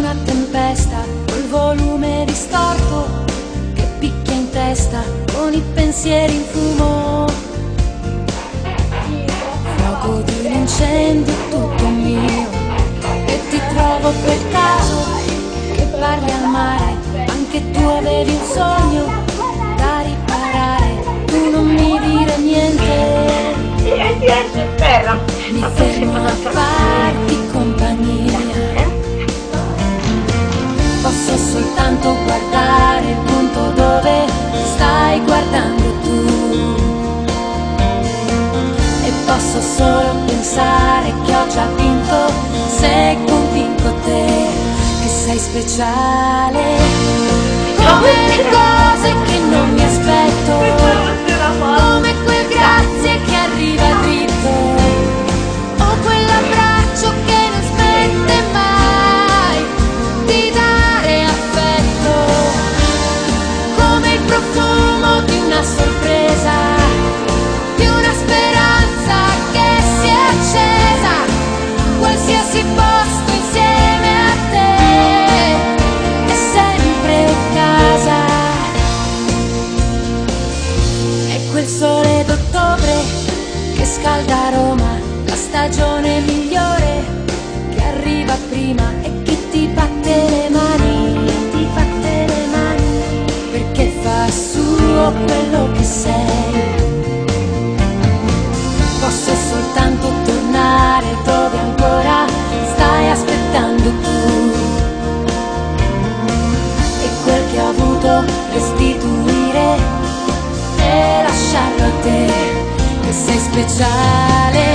una tempesta col volume distorto che picchia in testa con i pensieri in fumo. Fuoco di un incendio tutto mio, e ti trovo per caso che parli al mare. Anche tu avevi un sogno da riparare, tu non mi dire niente. Mi fermo a farti compagnia, posso soltanto guardare il punto dove stai guardando tu, e posso solo pensare che ho già vinto se convinco te che sei speciale, come le cose che non mi aspetto, come quel grazie che arriva dritto, o quell'abbraccio che non smette mai di dare affetto, come il profumo di una sorpresa, di una speranza che si è accesa, qualsiasi posto insieme a te è sempre casa. È quel sole d'ottobre che scalda Roma, la stagione migliore che arriva prima e che ti batte le mani, perché fa suo quello che sei. Posso soltanto tornare dove ancora stai aspettando tu, e quel che ho avuto restituire e lasciarlo a te, che sei speciale.